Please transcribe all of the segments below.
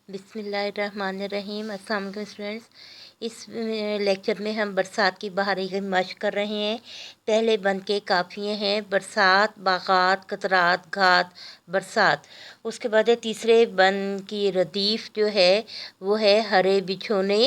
बिस्मिल्लाहिर्रहमानिर्रहीम। अस्सलाम वालेकुम स्टूडेंट्स। इस लेक्चर में हम बरसात की बहारी की मशक कर रहे हैं। पहले बंद के काफ़िए हैं बरसात, बागात, कतरात, घात, बरसात। उसके बाद है तीसरे बंद की रदीफ़ जो है वो है हरे बिछोने।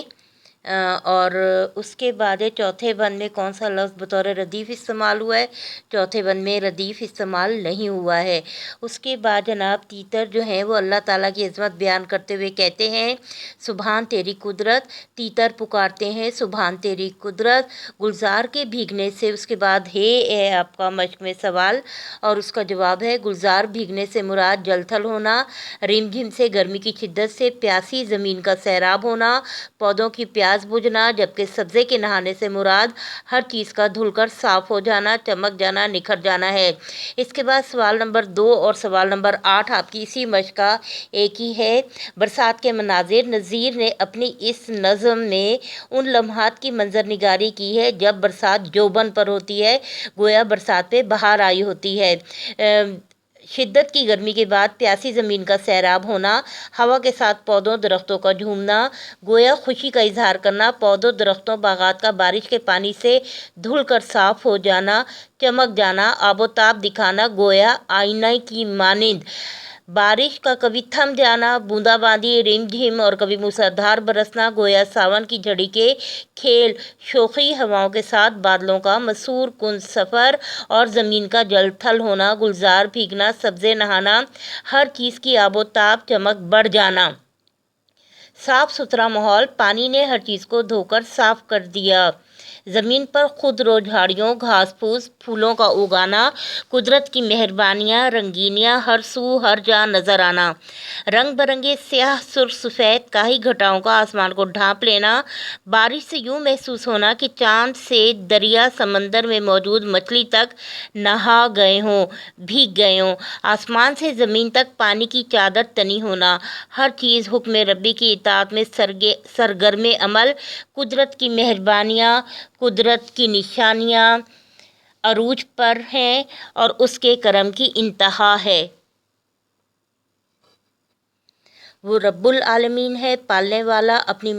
और उसके बाद है चौथे बंद में कौन सा लफ्ज़ बतौर रदीफ़ इस्तेमाल हुआ है, चौथे बंद में रदीफ़ इस्तेमाल नहीं हुआ है। उसके बाद जनाब तीतर जो हैं वो अल्लाह ताला की इज़्ज़त बयान करते हुए कहते हैं सुभान तेरी कुदरत। तीतर पुकारते हैं सुभान तेरी कुदरत। गुलजार के भीगने से उसके बाद है आपका मश्क में सवाल और उसका जवाब है गुलजार भीगने से मुराद जलथल होना, रिमझिम से गर्मी की शिद्दत से प्यासी ज़मीन का सैराब होना, पौधों की प्यास बुझना, जबकि सब्ज़े के नहाने से मुराद हर चीज़ का धुलकर साफ़ हो जाना, चमक जाना, निखर जाना है। इसके बाद सवाल नंबर 2 और सवाल नंबर 8 आपकी इसी मश्क का एक ही है। बरसात के मनाजिर नज़ीर ने अपनी इस नज़म में उन लम्हात की मंजर निगारी की है जब बरसात जोबन पर होती है, गोया बरसात पे बहार आई होती है। शिद्दत की गर्मी के बाद प्यासी ज़मीन का सैराब होना, हवा के साथ पौधों दरख्तों का झूमना, गोया खुशी का इजहार करना, पौधों दरख्तों बागात का बारिश के पानी से धुल कर साफ़ हो जाना, चमक जाना, आबोताब दिखाना, गोया आईने की मानिंद, बारिश का कभी थम जाना, बूंदाबांदी, रिमझिम और कभी मूसलाधार बरसना, गोया सावन की झड़ी के खेल, शोखी हवाओं के साथ बादलों का मसूर कुन सफ़र और ज़मीन का जल थल होना, गुलजार भीगना, सब्ज़े नहाना, हर चीज़ की आबोताब चमक बढ़ जाना, साफ़ सुथरा माहौल, पानी ने हर चीज़ को धोकर साफ़ कर दिया, ज़मीन पर खुद रो झाड़ियों, घास फूस, फूलों का उगाना, कुदरत की मेहरबानियाँ, रंगीनियाँ हर सू हर जहाँ नज़र आना, रंग बरंगे स्याह सुर्ख सफ़ेद काही घटाओं का आसमान को ढांप लेना, बारिश से यूँ महसूस होना कि चाँद से दरिया समंदर में मौजूद मछली तक नहा गए हों, भीग गए हों, आसमान से ज़मीन तक पानी की चादर तनी होना, हर चीज़ हुक्म रब्बी की इताअत में सरगर्म अमल, कुदरत की मेहरबानियाँ, कुदरत की निशानियाँ अरूज पर हैं और उसके करम की इंतहा है। वो रब्बुल आलमीन है, पालने वाला, अपनी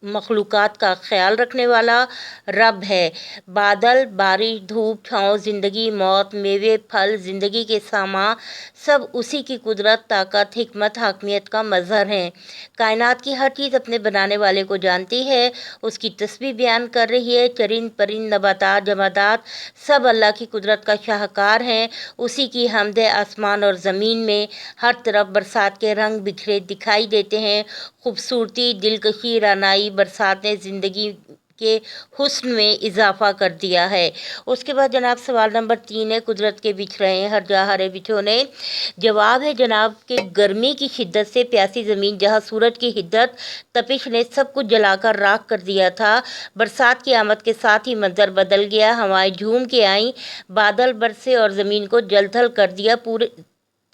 मखलूक़ात का ख्याल रखने वाला रब है। बादल, बारिश, धूप, छाँव, ज़िंदगी, मौत, मेवे, फल, ज़िंदगी के सामा सब उसी की कुदरत, ताकत, हिकमत, हाकमियत का मज़हर हैं। कायनात की हर चीज़ अपने बनाने वाले को जानती है, उसकी तस्बीह बयान कर रही है। चरिंद परिंद, नबातात, जमादात सब अल्लाह की कुदरत का शाहकार हैं। उसी की हमद आसमान और ज़मीन में हर तरफ बरसात के रंग बिखरे दिखाई देते हैं। खूबसूरती, दिलकशी, रानाई बरसात ने ज़िंदगी के हुस्न में इजाफ़ा कर दिया है। उसके बाद जनाब सवाल नंबर 3 है कुदरत के बिछ रहे हैं हर जहाँ हरे बिछोने। जवाब है जनाब कि गर्मी की शिद्दत से प्यासी ज़मीन जहाँ सूरज की हिद्दत तपिश ने सब कुछ जलाकर राख कर दिया था, बरसात की आमद के साथ ही मंजर बदल गया। हवाएं झूम के आईं, बादल बरसे और ज़मीन को जलथल कर दिया। पूरे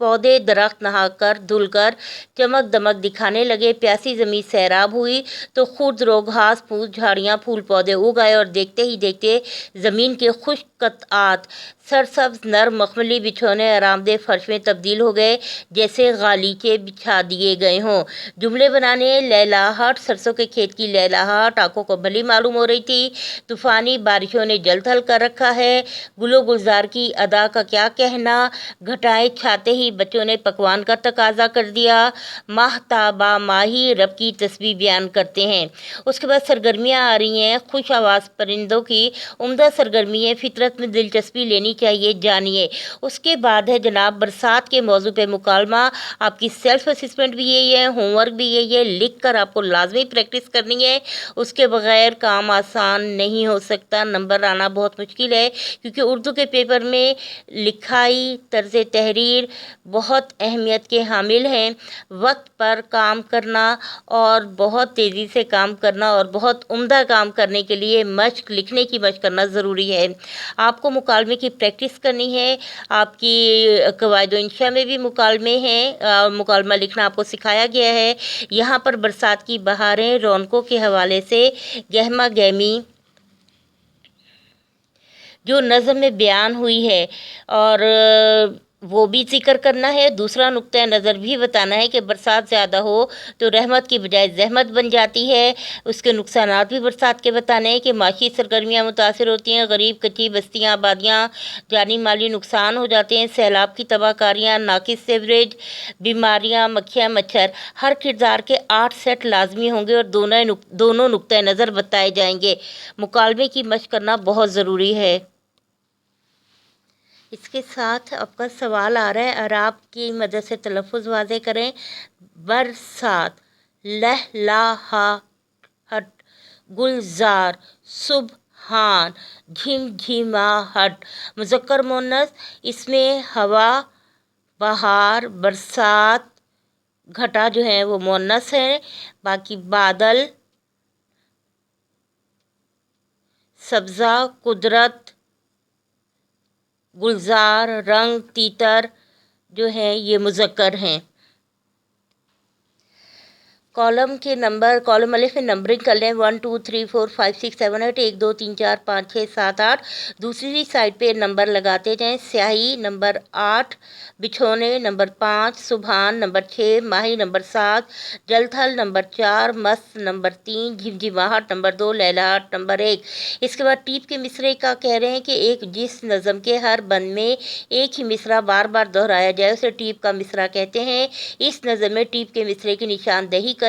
पौधे दरख्त नहाकर धुलकर चमक दमक दिखाने लगे। प्यासी ज़मीन सैराब हुई तो खुद रो घास फूस, झाड़ियाँ, फूल पौधे उग आए और देखते ही देखते ज़मीन के खुश्क कतआत सरसब्ज नर मखमली बिछौने आरामदेह फर्श में तब्दील हो गए, जैसे गालीचे बिछा दिए गए हों। जुमले बनाने लहलाहट, सरसों के खेत की लहलाहट आँखों को भली मालूम हो रही थी। तूफ़ानी बारिशों ने जल थल कर रखा है। गुलो गुलजार की अदा का क्या कहना, घटाएं छाते ही बच्चों ने पकवान का तकाजा कर दिया। माहताबा माही रब की तस्बीह बयान करते हैं। उसके बाद सरगर्मियाँ आ रही हैं खुश आवाज़ परिंदों की, उम्दा सरगर्मी है, फितरत में दिलचस्पी लेनी चाहिए, जानिए। उसके बाद है जनाब बरसात के मौजू पे मुकालमा। आपकी सेल्फ असिस्मेंट भी यही है, होमवर्क भी यही है, लिख कर आपको लाजमी प्रैक्टिस करनी है। उसके बगैर काम आसान नहीं हो सकता, नंबर आना बहुत मुश्किल है, क्योंकि उर्दू के पेपर में लिखाई तर्ज तहरीर बहुत अहमियत के हामिल हैं। वक्त पर काम करना और बहुत तेज़ी से काम करना और बहुत उम्दा काम करने के लिए मश्क, लिखने की मश्क करना ज़रूरी है। आपको मुकालमे की प्रैक्टिस करनी है। आपकी कवायद व इंशा में भी मुकालमे हैं, मुकालमा लिखना आपको सिखाया गया है। यहाँ पर बरसात की बहारें रौनकों के हवाले से गहमा गहमी जो नज़म में बयान हुई है और وہ بھی ذکر کرنا ہے۔ دوسرا نقطۂ نظر بھی بتانا ہے کہ برسات زیادہ ہو تو رحمت کی بجائے زحمت بن جاتی ہے۔ اس کے نقصانات بھی برسات کے بتانے ہیں کہ معاشی سرگرمیاں متاثر ہوتی ہیں، غریب کچی بستیاں آبادیاں جانی مالی نقصان ہو جاتے ہیں، سیلاب کی تباہ کاریاں، ناقص سیوریج، بیماریاں، مکھیاں مچھر۔ ہر کردار کے 8 سیٹ لازمی ہوں گے اور دونوں نقطۂ نظر بتائے جائیں گے۔ مکالمے کی مشق کرنا بہت ضروری ہے۔ اس کے ساتھ آپ کا سوال آ رہا ہے، اعراب کی مدد سے تلفظ واضح کریں۔ برسات، لہلہاہٹ، گلزار، سبحان، جھمجھماہٹ۔ مذکر مؤنث، اس میں ہوا، بہار، برسات، گھٹا جو ہے وہ مؤنث ہے، باقی بادل، سبزہ، قدرت، گلزار، رنگ، تیتر جو ہیں یہ مذکر ہیں۔ کالم الف میں نمبرنگ کر لیں، 1 2 3 4 5 6 7 8، 1 2 3 4 5 6 7 8۔ دوسری سائڈ پہ نمبر لگاتے جائیں۔ سیاہی نمبر 8، بچھونے نمبر 5، سبحان نمبر 6، ماہی نمبر 7، جل تھل نمبر 4، مست نمبر 3، جھمجھماہٹ نمبر 2، لہلہاہٹ نمبر 1۔ اس کے بعد ٹیپ کے مصرعے کا کہہ رہے ہیں کہ جس نظم کے ہر بند میں ایک ہی مصرع بار بار دہرایا جائے اسے ٹیپ کا مصرع کہتے ہیں۔ اس نظم میں ٹیپ کے مصرعے کی نشاندہی کریں۔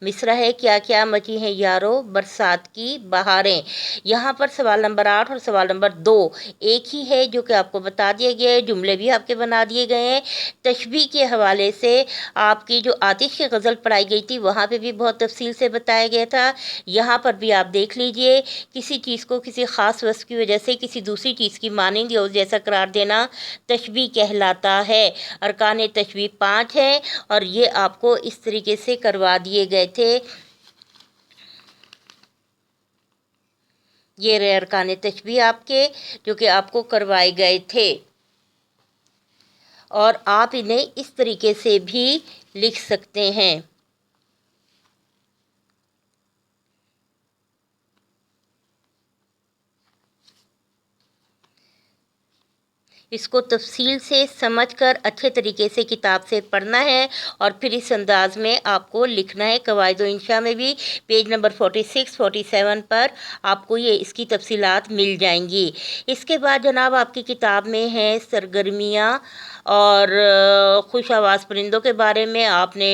مصرع ہے، کیا کیا مچی ہیں یارو برسات کی بہاریں۔ یہاں پر سوال نمبر 8 اور سوال نمبر 2 ایک ہی ہے جو کہ آپ کو بتا دیا گیا ہے، جملے بھی آپ کے بنا دیے گئے ہیں۔ تشبیہ کے حوالے سے آپ کی جو آتش کی غزل پڑھائی گئی تھی وہاں پہ بھی بہت تفصیل سے بتایا گیا تھا، یہاں پر بھی آپ دیکھ لیجئے۔ کسی چیز کو کسی خاص وصف کی وجہ سے کسی دوسری چیز کی مانند یا اس جیسا قرار دینا تشبیہ کہلاتا ہے۔ ارکان تشبیہ 5 ہیں اور یہ آپ کو اس طریقے سے کروا دیے گئے تھے۔ یہ رہے ارکان تشبیہ آپ کے جو کہ آپ کو کروائے گئے تھے، اور آپ انہیں اس طریقے سے بھی لکھ سکتے ہیں۔ اس کو تفصیل سے سمجھ کر اچھے طریقے سے کتاب سے پڑھنا ہے اور پھر اس انداز میں آپ کو لکھنا ہے۔ قواعد و انشاء میں بھی پیج نمبر 46 47 پر آپ کو اس کی تفصیلات مل جائیں گی۔ اس کے بعد جناب آپ کی کتاب میں ہیں سرگرمیاں اور خوش آواز پرندوں کے بارے میں آپ نے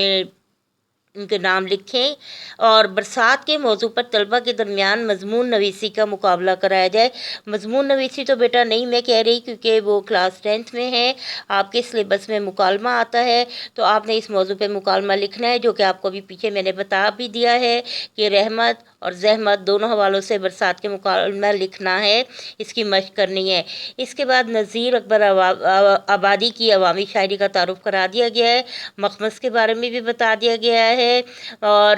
ان کے نام لکھیں، اور برسات کے موضوع پر طلبہ کے درمیان مضمون نویسی کا مقابلہ کرایا جائے۔ مضمون نویسی تو بیٹا نہیں میں کہہ رہی، کیونکہ وہ کلاس 10 میں ہے، آپ کے سلیبس میں مکالمہ آتا ہے، تو آپ نے اس موضوع پہ مکالمہ لکھنا ہے، جو کہ آپ کو بھی پیچھے میں نے بتا بھی دیا ہے کہ رحمت اور زحمت دونوں حوالوں سے برسات کے مکالمہ لکھنا ہے، اس کی مشق کرنی ہے۔ اس کے بعد نذیر اکبر آبادی کی عوامی شاعری کا تعارف کرا دیا گیا ہے، مخمص کے بارے میں بھی بتا دیا گیا ہے، اور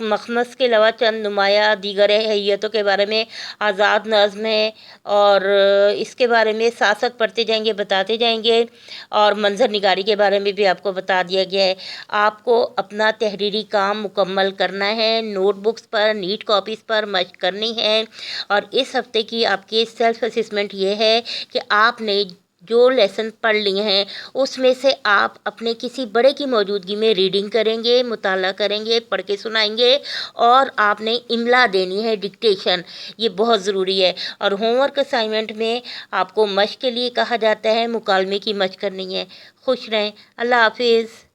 مخمص کے علاوہ چند نمایاں دیگر حیتوں کے بارے میں آزاد نظم ہے، اور اس کے بارے میں ساتھ ساتھ پڑھتے جائیں گے بتاتے جائیں گے، اور منظر نگاری کے بارے میں بھی آپ کو بتا دیا گیا ہے۔ آپ کو اپنا تحریری کام مکمل کرنا ہے، نوٹ بکس پر نیٹ کاپیز پر مشق کرنی ہے، اور اس ہفتے کی آپ کی سیلف اسسمنٹ یہ ہے کہ آپ نے جو لیسن پڑھ لیے ہیں اس میں سے آپ اپنے کسی بڑے کی موجودگی میں ریڈنگ کریں گے، مطالعہ کریں گے، پڑھ کے سنائیں گے، اور آپ نے املا دینی ہے، ڈکٹیشن، یہ بہت ضروری ہے۔ اور ہوم ورک اسائنمنٹ میں آپ کو مشق کے لیے کہا جاتا ہے، مکالمے کی مشق کرنی ہے۔ خوش رہیں، اللہ حافظ۔